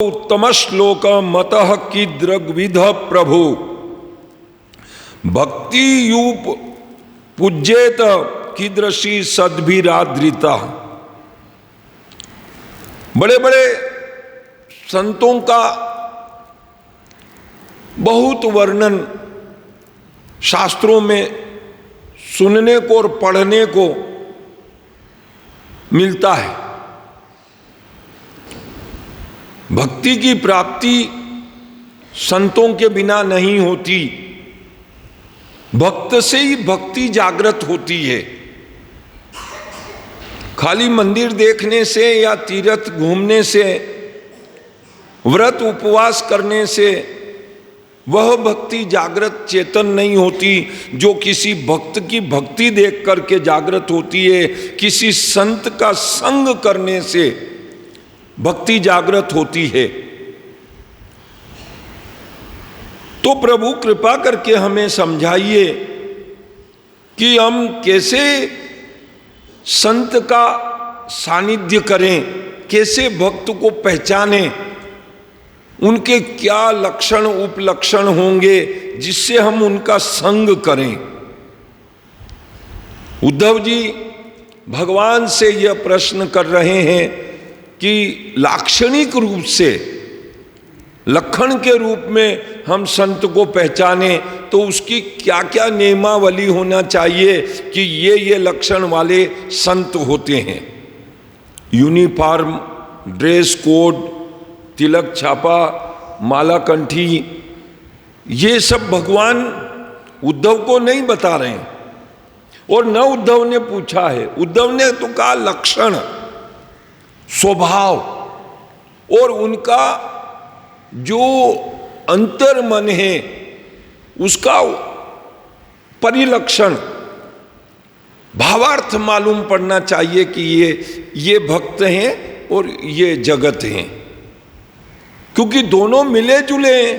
उत्तम श्लोक मतः कीदृग्विध प्रभु भक्ति यूप पूज्येत कीदृशी सद्भिरादृता। बड़े बड़े संतों का बहुत वर्णन शास्त्रों में सुनने को और पढ़ने को मिलता है। भक्ति की प्राप्ति संतों के बिना नहीं होती, भक्त से ही भक्ति जागृत होती है। खाली मंदिर देखने से या तीर्थ घूमने से, व्रत उपवास करने से वह भक्ति जागृत चेतन नहीं होती जो किसी भक्त की भक्ति देख करके जागृत होती है। किसी संत का संग करने से भक्ति जागृत होती है। तो प्रभु कृपा करके हमें समझाइए कि हम कैसे संत का सानिध्य करें, कैसे भक्त को पहचानें, उनके क्या लक्षण उपलक्षण होंगे जिससे हम उनका संग करें। उद्धव जी भगवान से यह प्रश्न कर रहे हैं कि लाक्षणिक रूप से, लक्षण के रूप में हम संत को पहचाने तो उसकी क्या क्या नियमावली होना चाहिए कि ये लक्षण वाले संत होते हैं। यूनिफॉर्म, ड्रेस कोड, तिलक छापा, माला कंठी, ये सब भगवान उद्धव को नहीं बता रहे हैं और न उद्धव ने पूछा है। उद्धव ने तो कहा लक्षण, स्वभाव और उनका जो अंतर मन है उसका परिलक्षण, भावार्थ मालूम पड़ना चाहिए कि ये भक्त हैं और ये जगत हैं, क्योंकि दोनों मिले जुले हैं।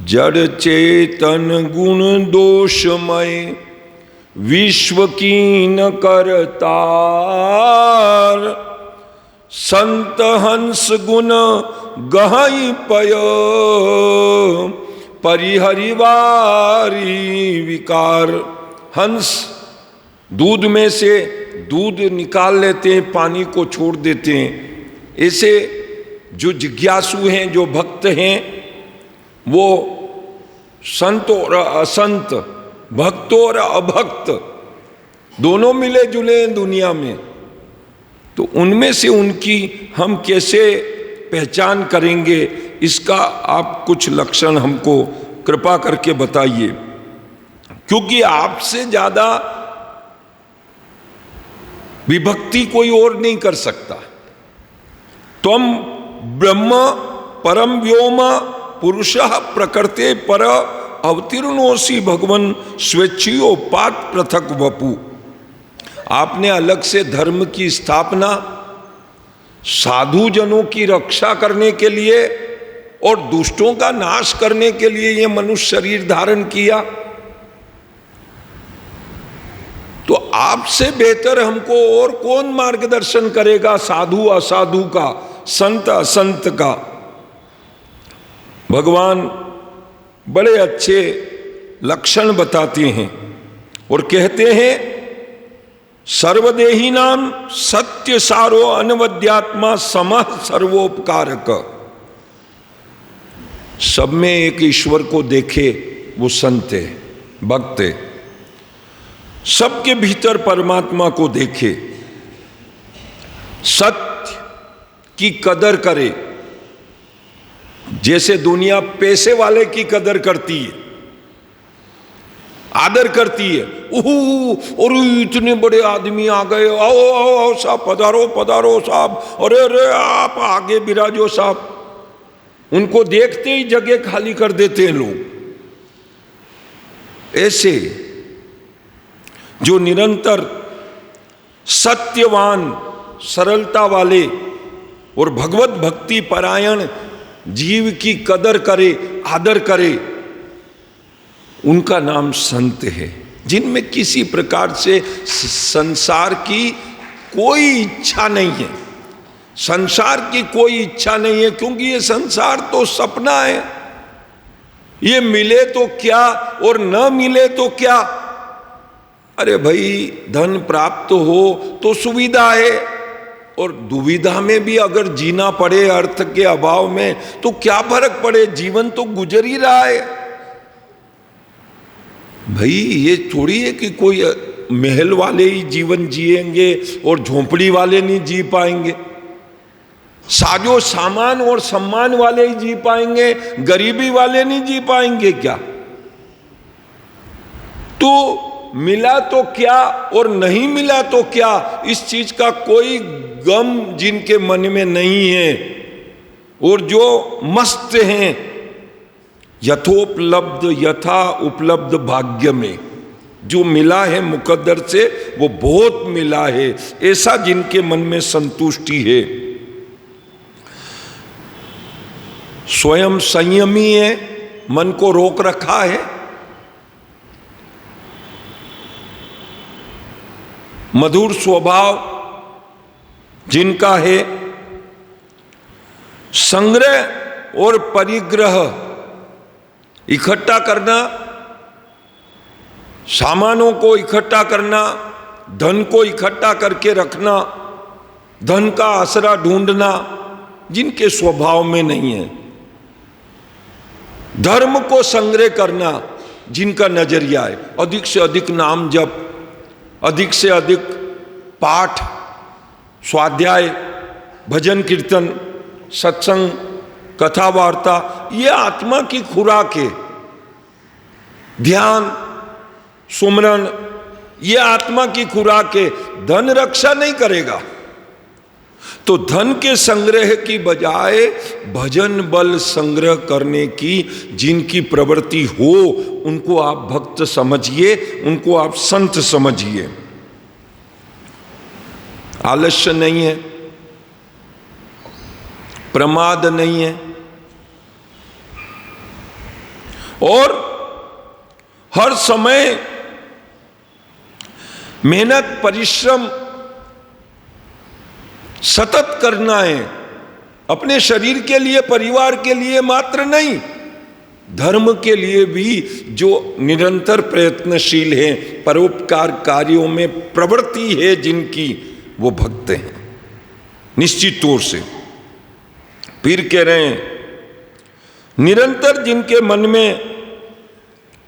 जड़ चेतन गुण दोषमय विश्व कीन करतार, संत हंस गुण गहई पय परिहरिवारी विकार। हंस दूध में से दूध निकाल लेते हैं, पानी को छोड़ देते हैं। ऐसे जो जिज्ञासु हैं, जो भक्त हैं, वो संत और असंत, भक्त और अभक्त दोनों मिले जुले हैं दुनिया में। तो उनमें से उनकी हम कैसे पहचान करेंगे, इसका आप कुछ लक्षण हमको कृपा करके बताइए, क्योंकि आपसे ज्यादा विभक्ति कोई और नहीं कर सकता। त्वम ब्रह्म परम व्योम पुरुषः प्रकृते पर अवतीर्णोसी भगवन स्वेच्छियोपात पृथक वपु। आपने अलग से धर्म की स्थापना, साधु जनों की रक्षा करने के लिए और दुष्टों का नाश करने के लिए यह मनुष्य शरीर धारण किया। तो आपसे बेहतर हमको और कौन मार्गदर्शन करेगा, साधु असाधु का, संत असंत का। भगवान बड़े अच्छे लक्षण बताते हैं और कहते हैं सर्वदेही नाम सत्य सारो अनवद्यात्मा समः सर्वोपकारक। सब में एक ईश्वर को देखे वो संत है, भक्त है। सबके भीतर परमात्मा को देखे, सत्य की कदर करे। जैसे दुनिया पैसे वाले की कदर करती है, आदर करती है, और इतने बड़े आदमी आ गए, आओ आओ आओ साहब, पधारो पधारो साहब, अरे अरे आप आगे बिराजो साहब। उनको देखते ही जगह खाली कर देते हैं लोग। ऐसे जो निरंतर सत्यवान, सरलता वाले और भगवत भक्ति परायण जीव की कदर करे, आदर करे, उनका नाम संत है। जिनमें किसी प्रकार से संसार की कोई इच्छा नहीं है, संसार की कोई इच्छा नहीं है, क्योंकि ये संसार तो सपना है। ये मिले तो क्या और न मिले तो क्या। अरे भाई, धन प्राप्त हो तो सुविधा है, और दुविधा में भी अगर जीना पड़े अर्थ के अभाव में तो क्या फर्क पड़े, जीवन तो गुजर ही रहा है। भाई ये थोड़ी है कि कोई महल वाले ही जीवन जिएंगे और झोंपड़ी वाले नहीं जी पाएंगे, साजो सामान और सम्मान वाले ही जी पाएंगे, गरीबी वाले नहीं जी पाएंगे क्या। तो मिला तो क्या और नहीं मिला तो क्या, इस चीज का कोई गम जिनके मन में नहीं है, और जो मस्त हैं यथोपलब्ध यथा उपलब्ध भाग्य में, जो मिला है मुकद्दर से वो बहुत मिला है, ऐसा जिनके मन में संतुष्टि है, स्वयं संयमी है, मन को रोक रखा है, मधुर स्वभाव जिनका है, संग्रह और परिग्रह इकट्ठा करना, सामानों को इकट्ठा करना, धन को इकट्ठा करके रखना, धन का आसरा ढूंढना, जिनके स्वभाव में नहीं है। धर्म को संग्रह करना जिनका नजरिया है, अधिक से अधिक नाम जप, अधिक से अधिक पाठ, स्वाध्याय, भजन कीर्तन, सत्संग, कथा वार्ता, ये आत्मा की खुराक है। ध्यान, सुमरन, ये आत्मा की खुराक है, धन रक्षा नहीं करेगा। तो धन के संग्रह की बजाय भजन बल संग्रह करने की जिनकी प्रवृत्ति हो, उनको आप भक्त समझिए, उनको आप संत समझिए। आलस्य नहीं है, प्रमाद नहीं है, और हर समय मेहनत परिश्रम सतत करना है, अपने शरीर के लिए, परिवार के लिए मात्र नहीं, धर्म के लिए भी जो निरंतर प्रयत्नशील हैं, परोपकार कार्यों में प्रवृत्ति है जिनकी, वो भक्त हैं निश्चित तौर से। फिर कह रहे हैं, निरंतर जिनके मन में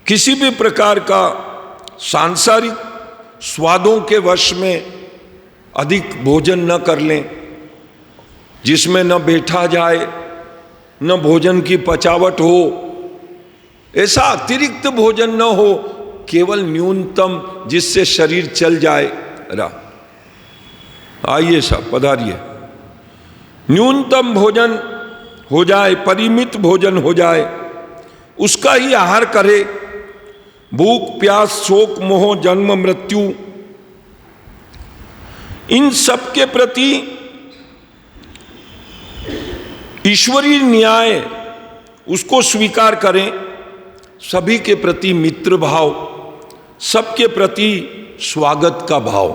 किसी भी प्रकार का सांसारिक स्वादों के वश में अधिक भोजन न कर लें, जिसमें न बैठा जाए, न भोजन की पचावट हो, ऐसा अतिरिक्त भोजन न हो, केवल न्यूनतम जिससे शरीर चल जाए। आइए साहब पधारिए, न्यूनतम भोजन हो जाए, परिमित भोजन हो जाए, उसका ही आहार करे। भूख प्यास शोक मोह जन्म मृत्यु, इन सब के प्रति ईश्वरीय न्याय उसको स्वीकार करें, सभी के प्रति मित्र भाव, सबके प्रति स्वागत का भाव।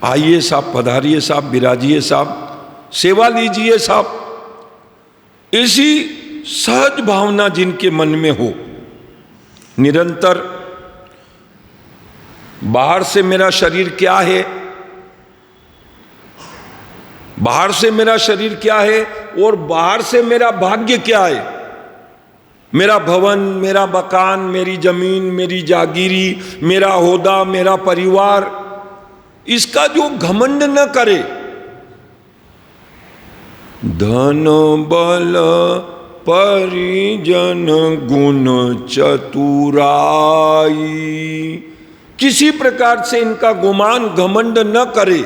आइए साहब पधारिए साहब, विराजिए साहब, सेवा लीजिए साहब। ऐसी सहज भावना जिनके मन में हो, निरंतर बाहर से मेरा शरीर क्या है, बाहर से मेरा शरीर क्या है और बाहर से मेरा भाग्य क्या है, मेरा भवन, मेरा मकान, मेरी जमीन, मेरी जागीरी, मेरा होदा, मेरा परिवार, इसका जो घमंड न करे। धन बल परिजन गुण चतुराई, किसी प्रकार से इनका गुमान घमंड न करे,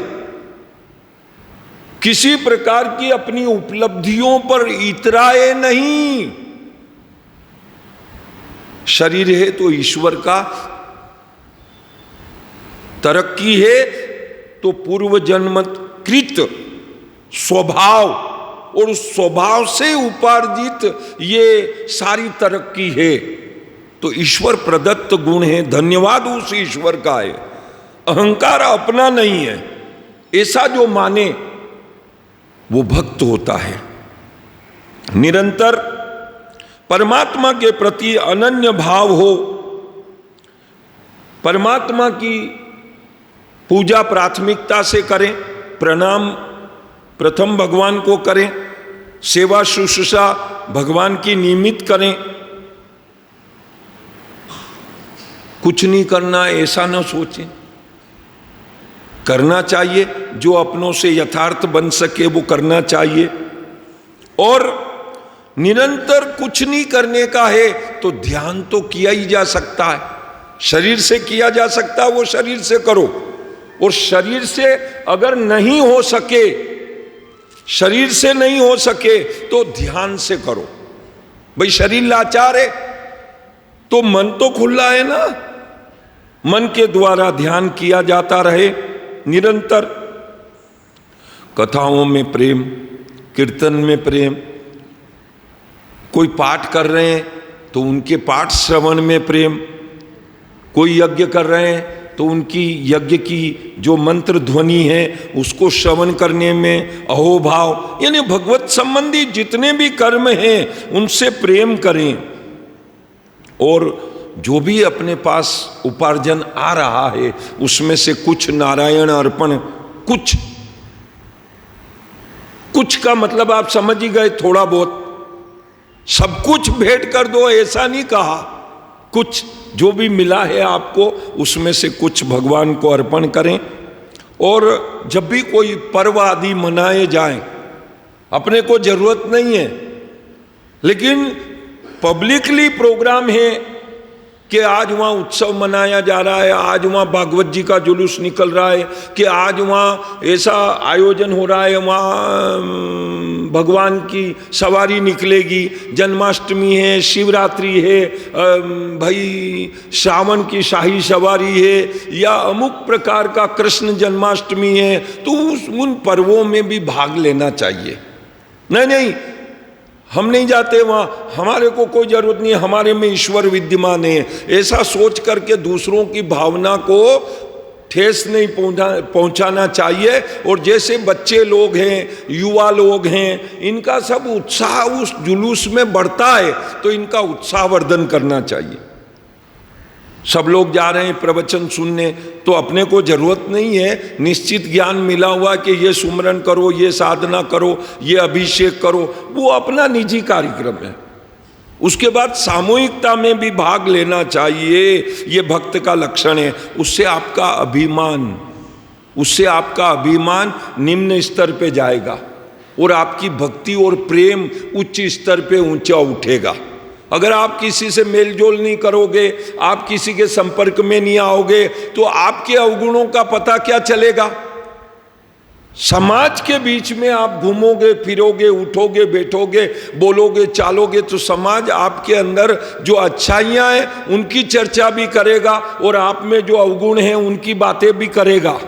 किसी प्रकार की अपनी उपलब्धियों पर इतराए नहीं। शरीर है तो ईश्वर का, तरक्की है तो पूर्व जन्मकृत स्वभाव और उस स्वभाव से उपार्जित ये सारी तरक्की है। तो ईश्वर प्रदत्त गुण है, धन्यवाद उस ईश्वर का है, अहंकार अपना नहीं है। ऐसा जो माने वो भक्त होता है। निरंतर परमात्मा के प्रति अनन्य भाव हो, परमात्मा की पूजा प्राथमिकता से करें, प्रणाम प्रथम भगवान को करें, सेवा शुश्रूषा भगवान की नियमित करें। कुछ नहीं करना ऐसा न सोचें, करना चाहिए जो अपनों से यथार्थ बन सके वो करना चाहिए। और निरंतर कुछ नहीं करने का है तो ध्यान तो किया ही जा सकता है, शरीर से किया जा सकता है, वो शरीर से करो। और शरीर से अगर नहीं हो सके, शरीर से नहीं हो सके तो ध्यान से करो। भाई शरीर लाचार है तो मन तो खुला है ना, मन के द्वारा ध्यान किया जाता रहे निरंतर। कथाओं में प्रेम, कीर्तन में प्रेम, कोई पाठ कर रहे हैं तो उनके पाठ श्रवण में प्रेम, कोई यज्ञ कर रहे हैं तो उनकी यज्ञ की जो मंत्र ध्वनि है उसको श्रवण करने में अहोभाव, यानी भगवत संबंधी जितने भी कर्म हैं उनसे प्रेम करें। और जो भी अपने पास उपार्जन आ रहा है उसमें से कुछ नारायण अर्पण, कुछ का मतलब आप समझ ही गए, थोड़ा बहुत, सब कुछ भेंट कर दो ऐसा नहीं कहा। कुछ जो भी मिला है आपको उसमें से कुछ भगवान को अर्पण करें। और जब भी कोई पर्व आदि मनाए जाएं, अपने को जरूरत नहीं है लेकिन पब्लिकली प्रोग्राम है कि आज वहाँ उत्सव मनाया जा रहा है, आज वहाँ भागवत जी का जुलूस निकल रहा है, कि आज वहाँ ऐसा आयोजन हो रहा है, वहाँ भगवान की सवारी निकलेगी, जन्माष्टमी है, शिवरात्रि है, भाई श्रावण की शाही सवारी है, या अमुक प्रकार का कृष्ण जन्माष्टमी है, तो उन पर्वों में भी भाग लेना चाहिए। नहीं, हम नहीं जाते वहाँ, हमारे को कोई जरूरत नहीं है, हमारे में ईश्वर विद्यमान है, ऐसा सोच करके दूसरों की भावना को ठेस नहीं पहुंचाना चाहिए। और जैसे बच्चे लोग हैं, युवा लोग हैं, इनका सब उत्साह उस जुलूस में बढ़ता है तो इनका उत्साहवर्धन करना चाहिए। सब लोग जा रहे हैं प्रवचन सुनने तो अपने को जरूरत नहीं है, निश्चित ज्ञान मिला हुआ कि ये सुमरन करो, ये साधना करो, ये अभिषेक करो, वो अपना निजी कार्यक्रम है। उसके बाद सामूहिकता में भी भाग लेना चाहिए, ये भक्त का लक्षण है। उससे आपका अभिमान निम्न स्तर पे जाएगा और आपकी भक्ति और प्रेम उच्च स्तर पे ऊंचा उठेगा। अगर आप किसी से मेलजोल नहीं करोगे, आप किसी के संपर्क में नहीं आओगे तो आपके अवगुणों का पता क्या चलेगा। समाज के बीच में आप घूमोगे फिरोगे, उठोगे बैठोगे, बोलोगे चालोगे तो समाज आपके अंदर जो अच्छाइयां हैं उनकी चर्चा भी करेगा और आप में जो अवगुण हैं उनकी बातें भी करेगा।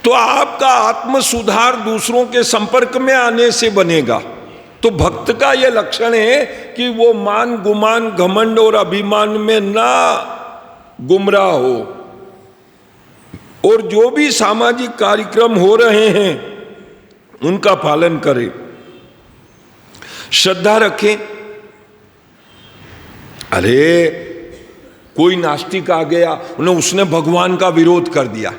तो आपका आत्म सुधार दूसरों के संपर्क में आने से बनेगा। तो भक्त का यह लक्षण है कि वो मान गुमान घमंड और अभिमान में ना गुमराह हो, और जो भी सामाजिक कार्यक्रम हो रहे हैं उनका पालन करें, श्रद्धा रखें। अरे कोई नास्तिक आ गया, उसने भगवान का विरोध कर दिया,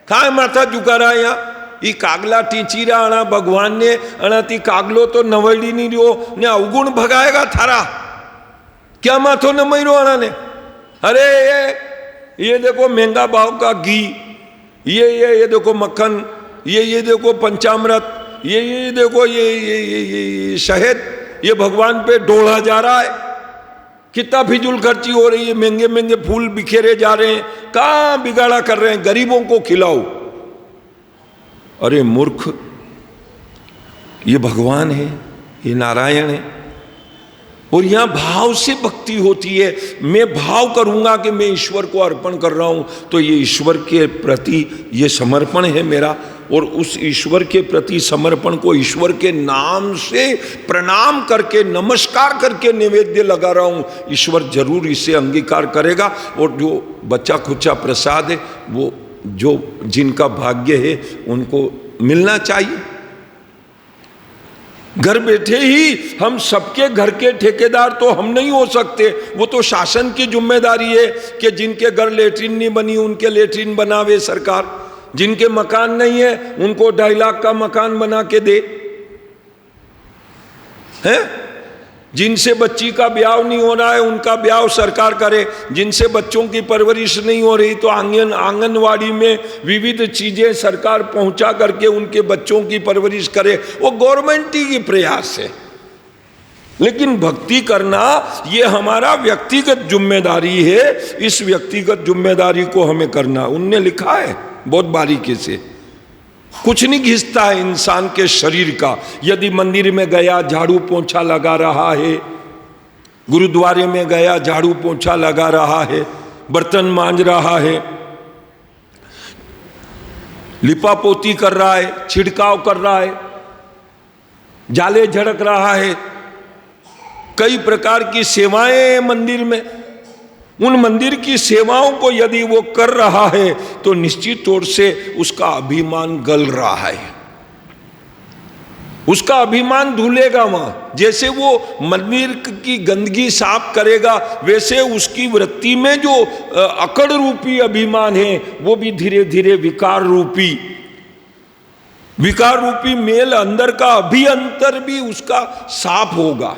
कहाँ माथा झुका रहा है यहाँ, ई कागला टीचीरा अणा भगवान ने अणाती कागलो तो नवड़ी नहीं रहो ने अवगुण भगाएगा थारा, क्या माथो न मरो अणा ने। अरे ये देखो महंगा भाव का घी, ये देखो मक्खन, ये देखो पंचामृत, ये देखो ये शहद, ये भगवान पे ढोला जा रहा है, कितना फिजूल खर्ची हो रही है, महंगे महंगे फूल बिखेरे जा रहे हैं, कहाँ बिगाड़ा कर रहे हैं, गरीबों को खिलाओ। अरे मूर्ख, ये भगवान है, ये नारायण है, और यहां भाव से भक्ति होती है। मैं भाव करूंगा कि मैं ईश्वर को अर्पण कर रहा हूं तो ये ईश्वर के प्रति ये समर्पण है मेरा, और उस ईश्वर के प्रति समर्पण को ईश्वर के नाम से प्रणाम करके नमस्कार करके नैवेद्य लगा रहा हूं, ईश्वर जरूर इसे अंगीकार करेगा। और जो बच्चा खुच्चा प्रसाद है वो जो जिनका भाग्य है उनको मिलना चाहिए। घर बैठे ही हम सबके घर के ठेकेदार तो हम नहीं हो सकते, वो तो शासन की जिम्मेदारी है कि जिनके घर लेटरिन नहीं बनी उनके लेटरिन बनावे सरकार, जिनके मकान नहीं है उनको 2.5 लाख का मकान बना के दे, हैं? जिनसे बच्ची का ब्याह नहीं हो रहा है उनका ब्याह सरकार करे, जिनसे बच्चों की परवरिश नहीं हो रही तो आंगनवाड़ी में विविध चीजें सरकार पहुंचा करके उनके बच्चों की परवरिश करे, वो गवर्नमेंट की प्रयास है। लेकिन भक्ति करना ये हमारा व्यक्तिगत जिम्मेदारी है, इस व्यक्तिगत जिम्मेदारी को हमें करना। उनने लिखा है बहुत बारीकी से, कुछ नहीं घिसता है इंसान के शरीर का। यदि मंदिर में गया झाड़ू पोंछा लगा रहा है, गुरुद्वारे में गया झाड़ू पोंछा लगा रहा है, बर्तन मांज रहा है, लिपापोती कर रहा है, छिड़काव कर रहा है, जाले झड़क रहा है, कई प्रकार की सेवाएं मंदिर में, उन मंदिर की सेवाओं को यदि वो कर रहा है तो निश्चित तौर से उसका अभिमान गल रहा है, उसका अभिमान धुलेगा वहां। जैसे वो मंदिर की गंदगी साफ करेगा वैसे उसकी वृत्ति में जो अकड़ रूपी अभिमान है वो भी धीरे धीरे विकार रूपी मेल अंदर का अभियंतर भी उसका साफ होगा।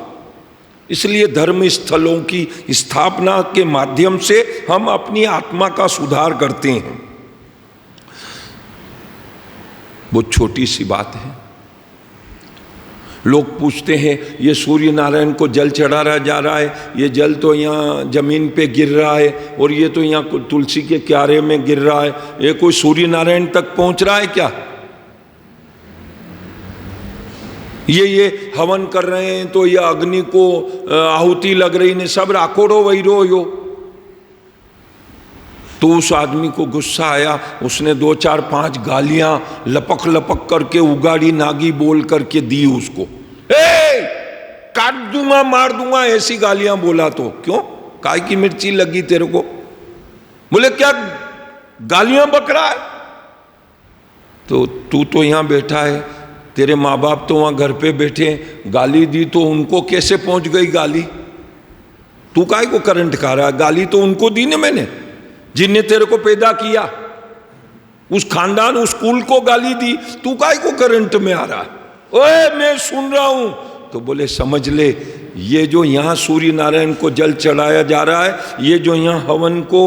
इसलिए धर्म स्थलों की स्थापना के माध्यम से हम अपनी आत्मा का सुधार करते हैं। बहुत छोटी सी बात है। लोग पूछते हैं ये सूर्य नारायण को जल चढ़ाया जा रहा है, ये जल तो यहाँ जमीन पे गिर रहा है और ये तो यहाँ तुलसी के क्यारे में गिर रहा है, ये कोई सूर्य नारायण तक पहुंच रहा है क्या? ये हवन कर रहे हैं तो ये अग्नि को आहुति लग रही ने सब राखोड़ो वहीरो यो। तो उस आदमी को गुस्सा आया, उसने 2 4 5 गालियां लपक करके उगाड़ी नागी बोल करके दी उसको। काट दूंगा मार दूंगा ऐसी गालियां बोला। तो क्यों, काय की मिर्ची लगी तेरे को? बोले क्या गालियां बक रहा है? तो तू तो यहां बैठा है, तेरे माँ बाप तो वहां घर पे बैठे, गाली दी तो उनको कैसे पहुंच गई गाली? तू काय को करंट खा रहा है? गाली तो उनको दी ना मैंने जिनने तेरे को पैदा किया, उस खानदान उस कुल को गाली दी, तू काय को करंट में आ रहा है? ओए मैं सुन रहा हूं। तो बोले समझ ले, ये जो यहाँ सूर्य नारायण को जल चढ़ाया जा रहा है, ये जो यहाँ हवन को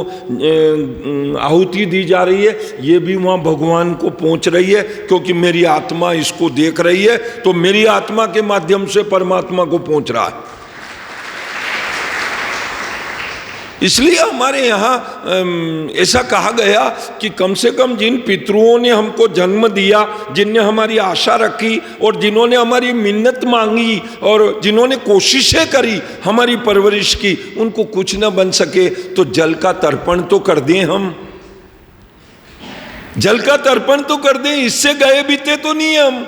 आहुति दी जा रही है, ये भी वहाँ भगवान को पहुँच रही है, क्योंकि मेरी आत्मा इसको देख रही है, तो मेरी आत्मा के माध्यम से परमात्मा को पहुँच रहा है। इसलिए हमारे यहाँ ऐसा कहा गया कि कम से कम जिन पितरुओं ने हमको जन्म दिया, जिनने हमारी आशा रखी और जिन्होंने हमारी मिन्नत मांगी और जिन्होंने कोशिशें करी हमारी परवरिश की, उनको कुछ न बन सके तो जल का तर्पण तो कर दें। हम जल का तर्पण तो कर दें, इससे गए बीते तो नहीं। हम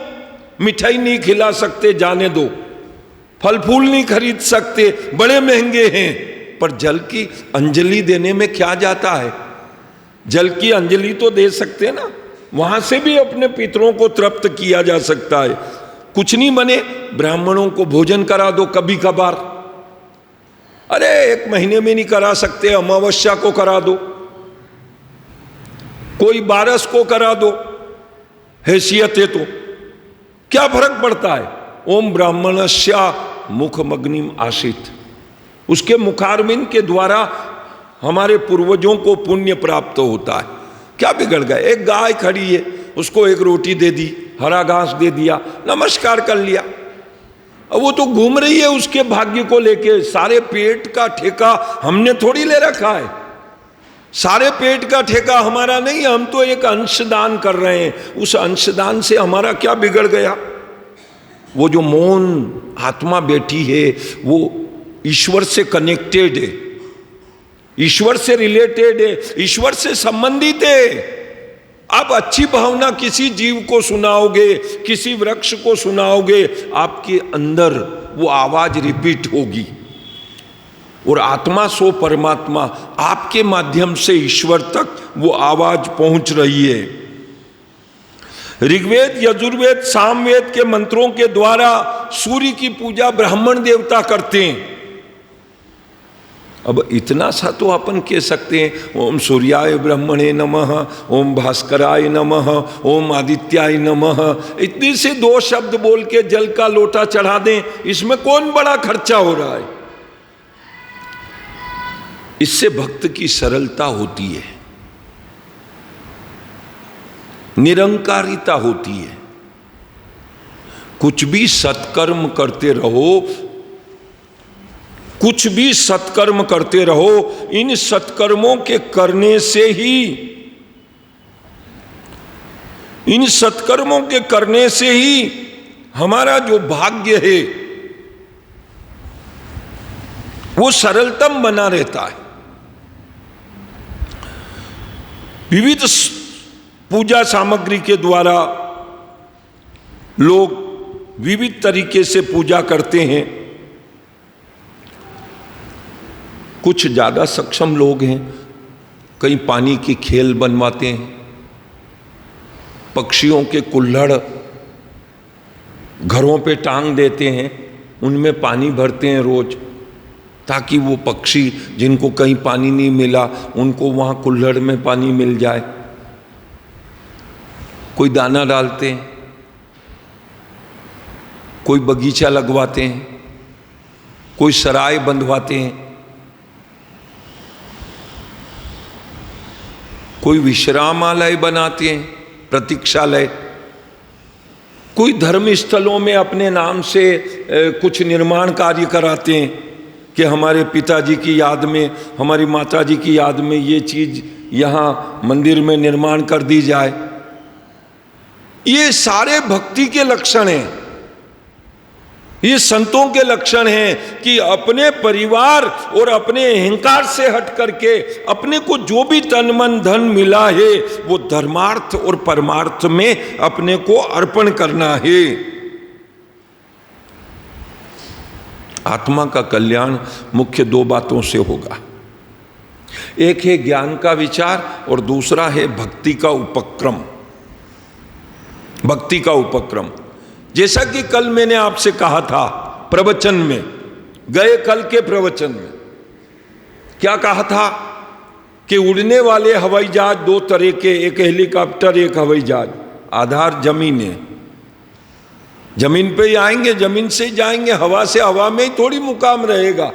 मिठाई नहीं खिला सकते, जाने दो, फल फूल नहीं खरीद सकते, बड़े महंगे हैं, पर जल की अंजलि देने में क्या जाता है? जल की अंजलि तो दे सकते हैं ना, वहां से भी अपने पितरों को तृप्त किया जा सकता है। कुछ नहीं बने, ब्राह्मणों को भोजन करा दो कभी कभार। अरे 1 महीने में नहीं करा सकते, अमावस्या को करा दो, कोई 12 को करा दो, हैसियत है तो क्या फर्क पड़ता है? ओम ब्राह्मणस्या मुखमग्निम आसीत, उसके मुखारविंद के द्वारा हमारे पूर्वजों को पुण्य प्राप्त होता है। क्या बिगड़ गया? एक गाय खड़ी है, उसको 1 रोटी दे दी, हरा घास दे दिया, नमस्कार कर लिया, अब वो तो घूम रही है उसके भाग्य को लेके। सारे पेट का ठेका हमने थोड़ी ले रखा है, सारे पेट का ठेका हमारा नहीं, हम तो एक अंशदान कर रहे हैं। उस अंशदान से हमारा क्या बिगड़ गया? वो जो मौन आत्मा बैठी है वो ईश्वर से कनेक्टेड है, ईश्वर से रिलेटेड है, ईश्वर से संबंधित है। आप अच्छी भावना किसी जीव को सुनाओगे, किसी वृक्ष को सुनाओगे, आपके अंदर वो आवाज रिपीट होगी। और आत्मा सो परमात्मा, आपके माध्यम से ईश्वर तक वो आवाज पहुंच रही है। ऋग्वेद, यजुर्वेद, सामवेद के मंत्रों के द्वारा सूर्य की पूजा ब्राह्मण देवता करते हैं। अब इतना सा तो अपन कह सकते हैं, ओम सूर्याय ब्रह्मणे नमः, ओम भास्कराय नमः, ओम आदित्याय नमः। इतने से 2 शब्द बोल के जल का लोटा चढ़ा दें, इसमें कौन बड़ा खर्चा हो रहा है। इससे भक्त की सरलता होती है, निरंकारिता होती है। कुछ भी सत्कर्म करते रहो, कुछ भी सत्कर्म करते रहो, इन सत्कर्मों के करने से ही, इन सत्कर्मों के करने से ही हमारा जो भाग्य है वो सरलतम बना रहता है। विविध पूजा सामग्री के द्वारा लोग विविध तरीके से पूजा करते हैं। कुछ ज़्यादा सक्षम लोग हैं, कई पानी की खेल बनवाते हैं, पक्षियों के कुल्हड़ घरों पे टांग देते हैं, उनमें पानी भरते हैं रोज, ताकि वो पक्षी जिनको कहीं पानी नहीं मिला उनको वहाँ कुल्हड़ में पानी मिल जाए। कोई दाना डालते हैं, कोई बगीचा लगवाते हैं, कोई सराय बंधवाते हैं, कोई विश्रामालय बनाते हैं, प्रतीक्षालय, कोई धर्म स्थलों में अपने नाम से कुछ निर्माण कार्य कराते हैं कि हमारे पिताजी की याद में, हमारी माताजी की याद में ये चीज यहाँ मंदिर में निर्माण कर दी जाए। ये सारे भक्ति के लक्षण हैं, ये संतों के लक्षण हैं कि अपने परिवार और अपने अहंकार से हट करके अपने को जो भी तन मन धन मिला है वो धर्मार्थ और परमार्थ में अपने को अर्पण करना है। आत्मा का कल्याण मुख्य 2 बातों से होगा, एक है ज्ञान का विचार और दूसरा है भक्ति का उपक्रम। भक्ति का उपक्रम, जैसा कि कल मैंने आपसे कहा था प्रवचन में, गए कल के प्रवचन में क्या कहा था कि उड़ने वाले हवाई जहाज 2 तरह के, एक हेलीकॉप्टर एक हवाई जहाज। आधार जमीन है, जमीन पे ही आएंगे, जमीन से ही जाएंगे, हवा से हवा में ही थोड़ी मुकाम रहेगा।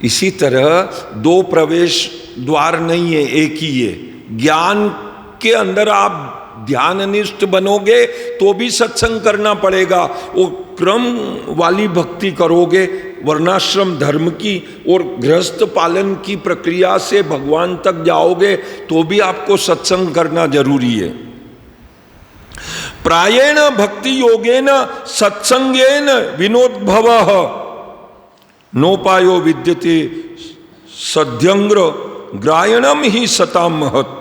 इसी तरह 2 प्रवेश द्वार नहीं है, एक ही है। ज्ञान के अंदर आप ध्याननिष्ठ बनोगे तो भी सत्संग करना पड़ेगा, वो क्रम वाली भक्ति करोगे, वर्णाश्रम धर्म की और गृहस्थ पालन की प्रक्रिया से भगवान तक जाओगे तो भी आपको सत्संग करना जरूरी है। प्रायेण भक्ति योगेन सत्संगेन विनोद्भवः नोपायो विद्यते सद्यंग्र ग्रायणम ही सताम महत्।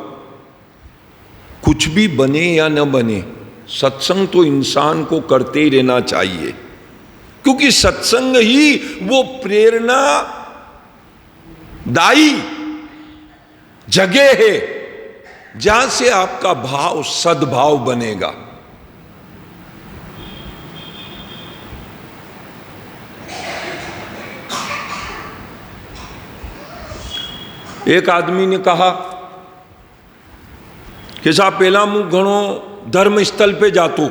कुछ भी बने या न बने, सत्संग तो इंसान को करते ही रहना चाहिए, क्योंकि सत्संग ही वो प्रेरणा दायी जगह है जहां से आपका भाव सद्भाव बनेगा। एक आदमी ने कहा कि साहब पहला मु घणो धर्म स्थल पे जातो,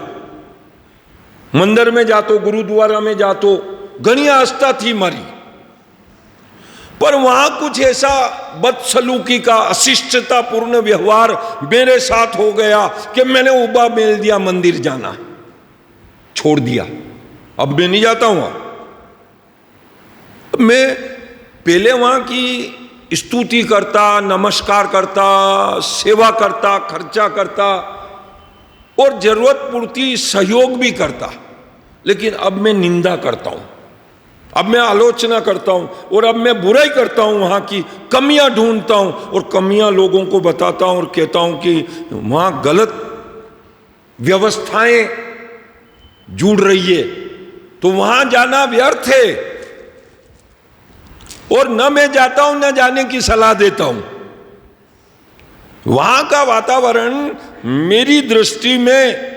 मंदिर में जातो, गुरुद्वारा में जातो, घनी आस्था थी मारी, पर वहां कुछ ऐसा बदसलूकी का अशिष्टतापूर्ण व्यवहार मेरे साथ हो गया कि मैंने उबा मेल दिया, मंदिर जाना छोड़ दिया, अब मैं नहीं जाता हूं। मैं पहले वहां की स्तुति करता, नमस्कार करता, सेवा करता, खर्चा करता और जरूरत पूर्ति सहयोग भी करता, लेकिन अब मैं निंदा करता हूं, अब मैं आलोचना करता हूं और अब मैं बुराई करता हूं, वहां की कमियां ढूंढता हूं और कमियां लोगों को बताता हूं और कहता हूं कि वहां गलत व्यवस्थाएं जुड़ रही है, तो वहां जाना व्यर्थ है। और न मैं जाता हूं न जाने की सलाह देता हूं। वहां का वातावरण मेरी दृष्टि में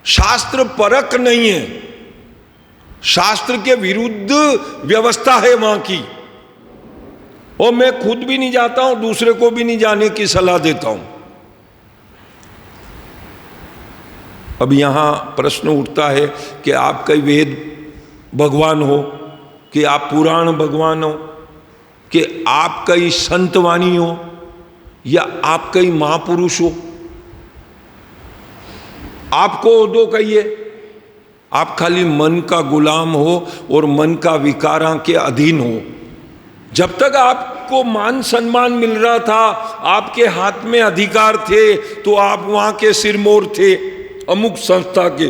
शास्त्र परक नहीं है, शास्त्र के विरुद्ध व्यवस्था है वहां की, और मैं खुद भी नहीं जाता हूं, दूसरे को भी नहीं जाने की सलाह देता हूं। अब यहां प्रश्न उठता है कि आप कई वेद भगवान हो, कि आप पुराण भगवान हो, कि आप कई संतवाणी हो, या आप कई महापुरुष हो। आपको दो कहिए, आप खाली मन का गुलाम हो और मन का विकारा के अधीन हो। जब तक आपको मान सम्मान मिल रहा था, आपके हाथ में अधिकार थे, तो आप वहां के सिरमौर थे अमुक संस्था के,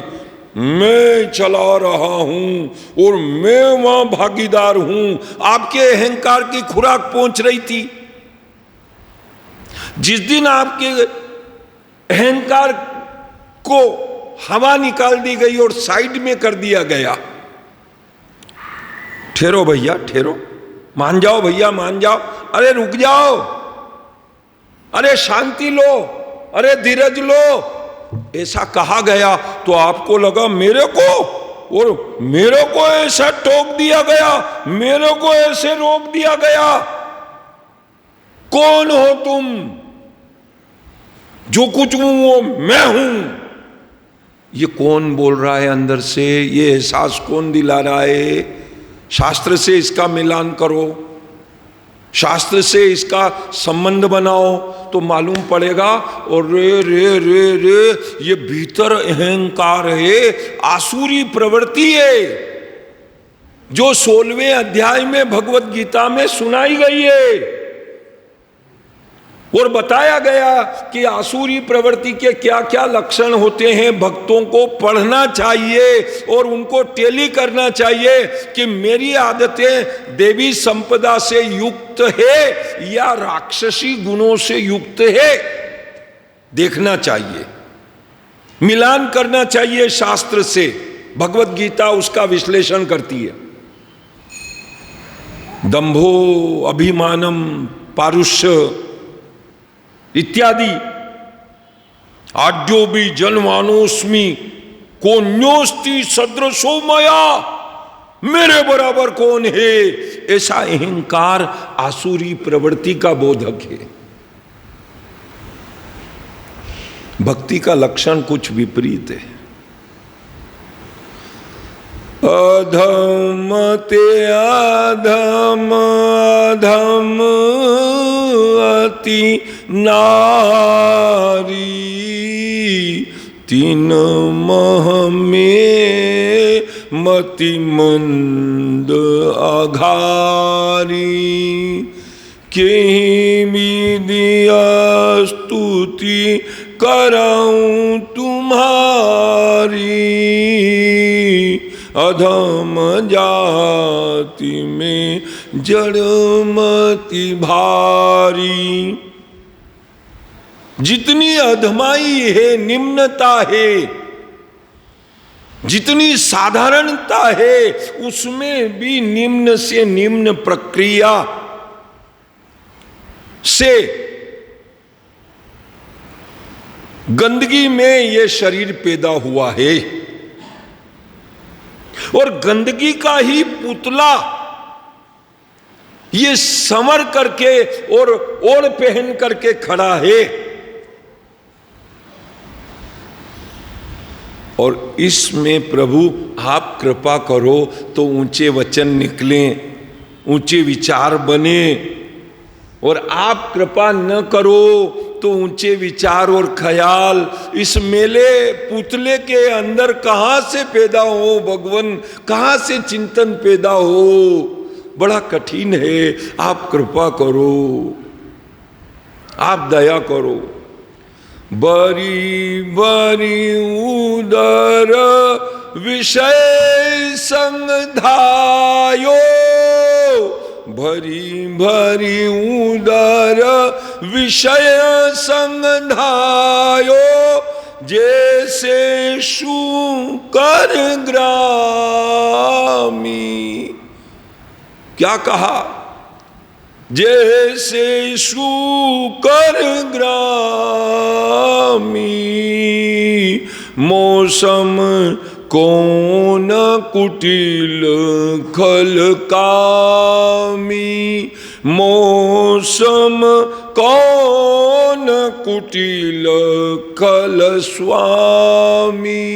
मैं चला रहा हूं और मैं वहां भागीदार हूं। आपके अहंकार की खुराक पहुंच रही थी। जिस दिन आपके अहंकार को हवा निकाल दी गई और साइड में कर दिया गया, ठहरो भैया ठहरो, मान जाओ भैया मान जाओ, अरे रुक जाओ, अरे शांति लो, अरे धीरज लो, ऐसा कहा गया, तो आपको लगा मेरे को, और मेरे को ऐसा टोक दिया गया, मेरे को ऐसे रोक दिया गया। कौन हो तुम? जो कुछ हूं वो मैं हूं। ये कौन बोल रहा है अंदर से? ये एहसास कौन दिला रहा है? शास्त्र से इसका मिलान करो, शास्त्र से इसका संबंध बनाओ, तो मालूम पड़ेगा। और रे रे रे रे, ये भीतर अहंकार है, आसुरी प्रवृत्ति है, जो 16वें अध्याय में भगवत गीता में सुनाई गई है और बताया गया कि आसुरी प्रवृत्ति के क्या क्या लक्षण होते हैं। भक्तों को पढ़ना चाहिए और उनको टेली करना चाहिए कि मेरी आदतें देवी संपदा से युक्त है या राक्षसी गुणों से युक्त है, देखना चाहिए, मिलान करना चाहिए शास्त्र से। भगवत गीता उसका विश्लेषण करती है। दंभो अभिमानम पारुष्य इत्यादि, आड्यो भी जनमानोस्मि को न्योस्ति सदृशो मया, मेरे बराबर कौन है, ऐसा अहंकार आसुरी प्रवृत्ति का बोधक है। भक्ति का लक्षण कुछ विपरीत है। अधम ते अधम अधम अति नारी, तीन मह में मति मंद अघारी, केहि विधिया स्तुति कराऊं तुम्हारी, अधम जाति में जड़मति भारी। जितनी अधमाई है, निम्नता है, जितनी साधारणता है, उसमें भी निम्न से निम्न प्रक्रिया से गंदगी में यह शरीर पैदा हुआ है, और गंदगी का ही पुतला ये संवर करके और ओढ़ पहन करके खड़ा है। और इसमें प्रभु आप कृपा करो तो ऊंचे वचन निकलें, ऊंचे विचार बने, और आप कृपा न करो तो ऊंचे विचार और ख्याल इस मेले पुतले के अंदर कहां से पैदा हो भगवान, कहां से चिंतन पैदा हो, बड़ा कठिन है। आप कृपा करो, आप दया करो। बरी बरी उदर विषय संग धायो, भरी भरी उदर विषय संग धायो, जैसे शूकर ग्रामी। क्या कहा? जैसे शूकर ग्रामी, मौसम कौन कुटिल खल कामी, मौसम कौन कुटिल खल स्वामी।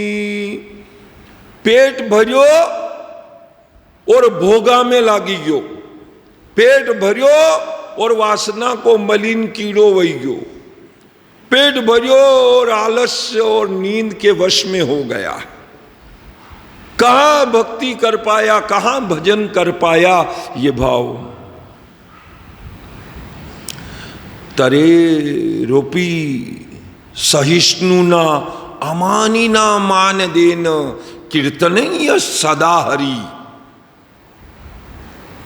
पेट भरियो और भोगा में लागी गयो, पेट भरियो और वासना को मलिन कीड़ो वही गयो, पेट भरियो और आलस्य और नींद के वश में हो गया। कहां भक्ति कर पाया, कहां भजन कर पाया ये भाव। तरे रोपी सहिष्णु न अमानी ना मान देन, कीर्तनीय सदा हरि।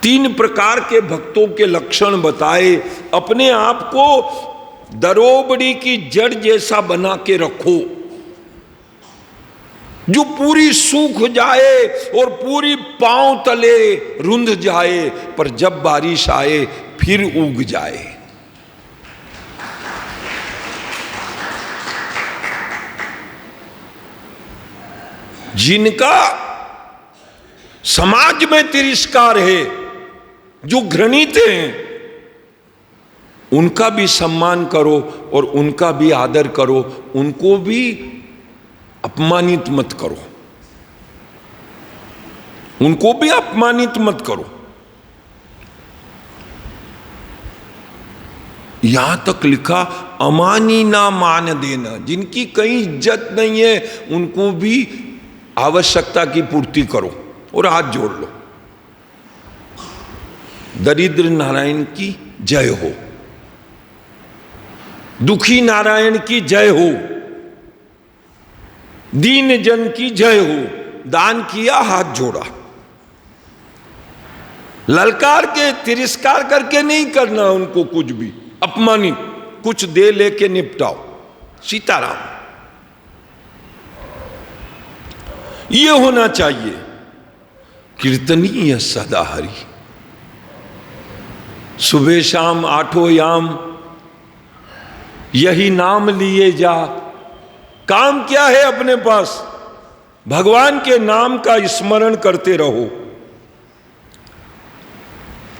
3 प्रकार के भक्तों के लक्षण बताए। अपने आप को दरोबड़ी की जड़ जैसा बना के रखो, जो पूरी सूख जाए और पूरी पांव तले रुंध जाए, पर जब बारिश आए फिर उग जाए। जिनका समाज में तिरस्कार है, जो घृणित हैं, उनका भी सम्मान करो और उनका भी आदर करो, उनको भी अपमानित मत करो, उनको भी अपमानित मत करो। यहां तक लिखा अमानी ना मान देना, जिनकी कहीं इज्जत नहीं है उनको भी आवश्यकता की पूर्ति करो और हाथ जोड़ लो। दरिद्र नारायण की जय हो, दुखी नारायण की जय हो, दीन जन की जय हो। दान किया, हाथ जोड़ा, ललकार के तिरस्कार करके नहीं करना उनको कुछ भी, अपमानित, कुछ दे लेके निपटाओ। सीताराम, ये होना चाहिए। कीर्तनीय सदा हरि, सुबह शाम 8 याम यही नाम लिए जा। काम क्या है अपने पास? भगवान के नाम का स्मरण करते रहो।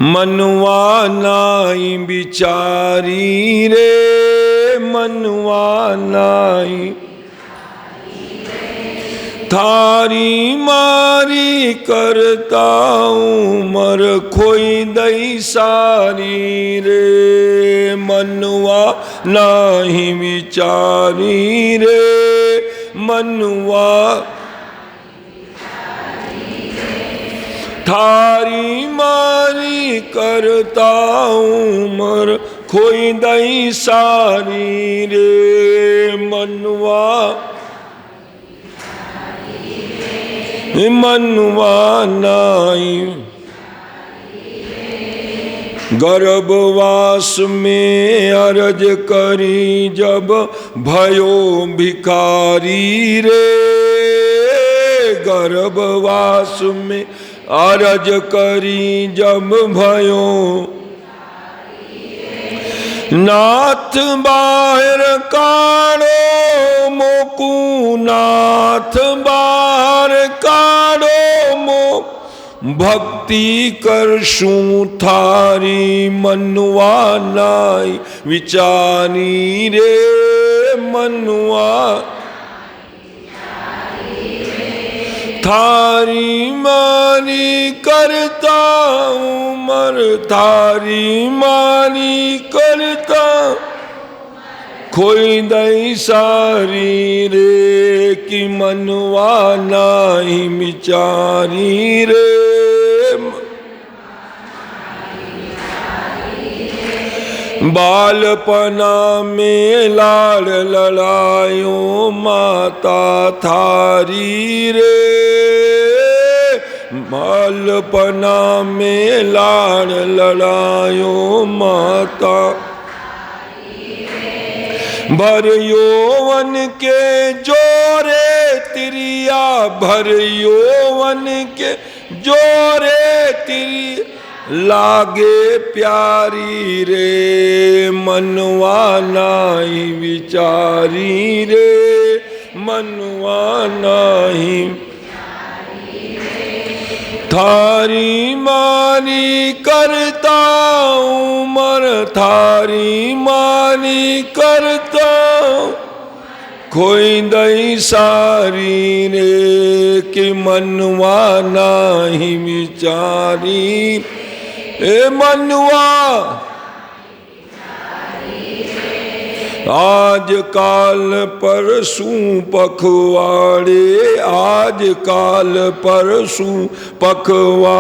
मनवा नाई बिचारी रे, मनवा नाई थारी मारी करता उमर खोई दई सारी रे, मनवा नाही विचारी रे, मनवा थारी मारी करता उमर खोई दई सारी रे, मनवा मनवा नाई। गर्भवास में अरज करी जब भयो भिखारी रे, गर्भवास में अरज करी जब भयो नाथ बाहर काढ़ो मोकू, नाथ बाहर काढ़ो मो भक्ति करशू थारी, मनवा नाई विचारी रे, मनवा थारी मारी करता उमर, थारी मारी करता खोई दई सारी रे, कि मनवा नाही विचारी रे। बालपना में लाड़ लड़ायो माता थारी रे, बालपना में लाड़ लड़ायो माता, भर यौवन के जोरे तिरिया, भर यौवन के जोरे तिरिया लागे प्यारी रे मनवा नाही विचारी रे मनवा नाही थारी मानी करता उमर थारी मानी करता खोई दई सारी रे कि मनवा नाही विचारी ए मनवा आज काल परसों पखवाड़े आज काल परसों पखवाड़े